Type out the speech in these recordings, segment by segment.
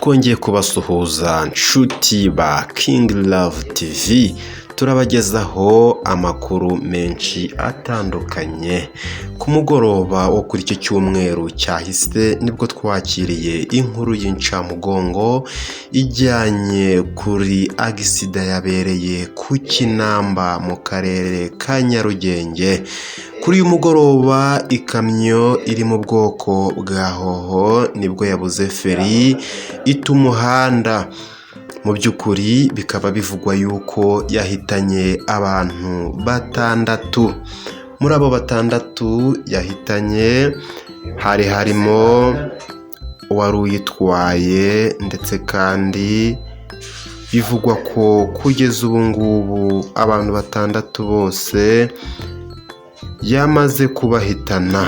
twongeye kubasuhuza nshuti ba King Love TV, turabagezaho amakuru menshi atandukanye. Ku mugoroba wo kuri iki cyumweru cyahise nibwo twakiriye inkuru y'incamugongo ijyanye kuri agisida yabereye ku Kinamba mu karere ka Nyarugenge. Kuri uyu mugoroba ikamyo iri mu bwoko bwa hoho nibwo yabuze feri ita umuhanda. Mu by'ukuri bikaba bivugwa yuko yahitanye abantu batandatu. Muri abo batandatu yahitanye harimo uwari uyitwaye, ndetse kandi bivugwa ko kugeza ubu ngubu abantu batandatu bose yamaze kubahitana.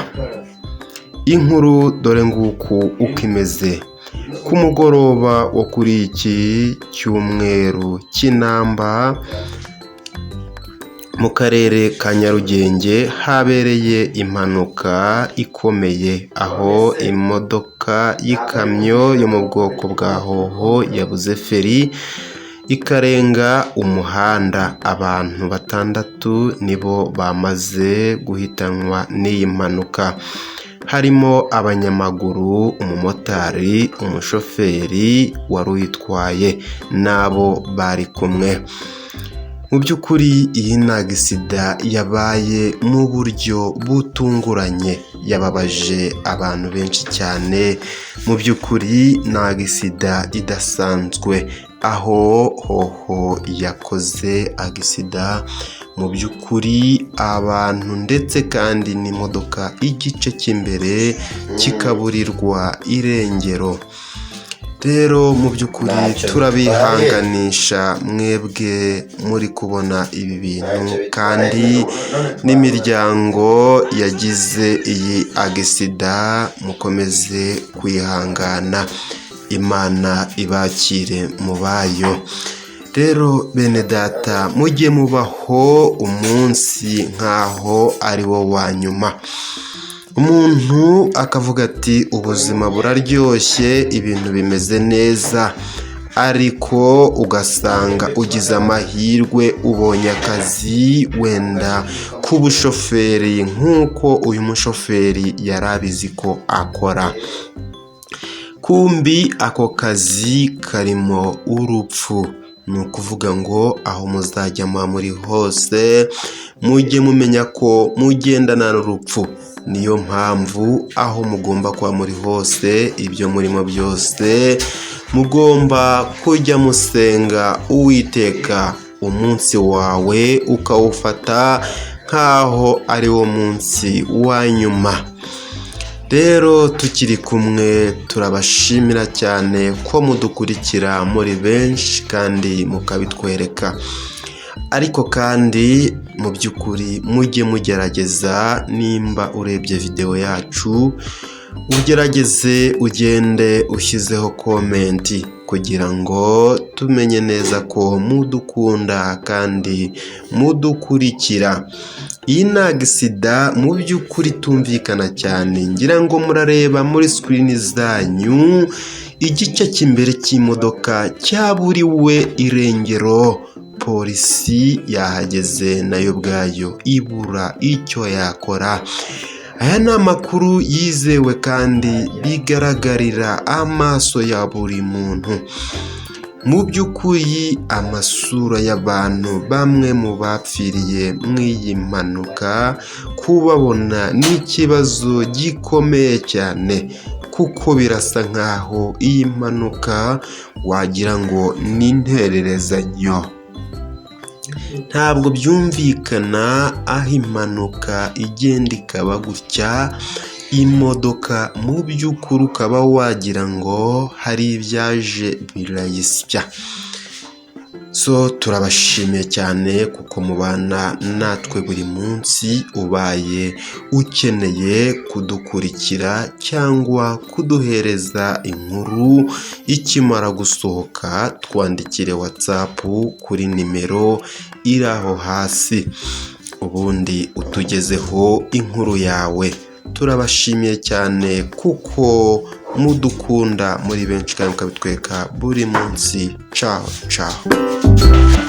Inkuru dore nguku uko imeze. Ku mugoroba wo kuri iki cyumweru Kinamba mu karere ka Nyarugenge habereye impanuka ikomeye, aho imodoka y'ikamyo yo mu bwoko bwa hoho yabuze feri ikarenga umuhanda. Abantu batandatu nibo bamaze guhitanwa n'iyi mpanuka, harimo abanyamaguru, umumotari, umushoferi wari uyitwaye n'abo bari kumwe. Mu by'ukuri iyi ni agisida yabaye mu buryo butunguranye, yababaje abantu benshi cyane. Mu by'ukuri ni agisida idasanzwe, aho hoho yakoze agisida mu by'ukuri abantu ndetse kandi n'imodoka igice cy'imbere kikaburirwa irengero. Rero mu by'ukuri turabihanganisha mwebwe muri kubona ibi bintu, kandi n'imiryango yagize iyi agisida mukomeze kwihangana, Imana ibakire mu bayo. Rero bene data, mujye mubaho umunsi nk'aho ari wo wa nyuma. Umuntu akavuga ati ubuzima buraryoshye, ibintu bimeze neza, ariko ugasanga ugize amahirwe ubonye akazi wenda k'ubushoferi nk'uko uyu mushoferi yari abizi ko akora. Kumbi ako kazi karimo urupfu. Ni ukuvuga ngo aho muzajya muba muri hose mujye mumenya ko mugendana n'urupfu. Niyo mpamvu aho mugomba kuba muri hose, ibyo murimo byose mugomba kujya musenga Uwiteka. Umunsi wawe ukawufata nk'aho ari wo munsi wa nyuma. Rero tukiri kumwe, turabashimira cyane ko mudukurikira muri benshi kandi mukabitwereka. Ariko kandi mu by'ukuri mujye mugerageza, nimba urebye video yacu ugerageze ugende ushyizeho komenti, kugira ngo tumenye neza ko mudukunda kandi mudukurikira. Iyi ni agisida mu by'ukuri tumvikana cyane, ngira ngo murareba muri screen zanyu igice cy'imbere cy'imodoka cyaburiwe irengero. Polisi yahageze nayo ubwayo ibura icyo yakora. Aya ni amakuru yizewe kandi bigaragarira amaso ya buri muntu. Mu by'ukuri amasura y'abantu bamwe mu bapfiriye mw'iyi mpanuka kubabona ni ikibazo gikomeye cyane, kuko birasa nk'aho iyi mpanuka wagira ngo ni intererezanyo. Ntabwo byumvikana aho impanuka igenda ikaba gutya, imodoka mu by'ukuri ukaba wagira ngo hari ibyaje birayisya. Turabashimiye cyane kuko mubana natwe buri munsi. Ubaye ukeneye kudukurikira cyangwa kuduhereza inkuru ikimara gusohoka, twandikire WhatsApp kuri nimero iri aho hasi, ubundi utugezeho inkuru yawe. Turabashimiye cyane kuko mudukunda muri benshi kandi mukabitwereka buri munsi. Ciao ciao.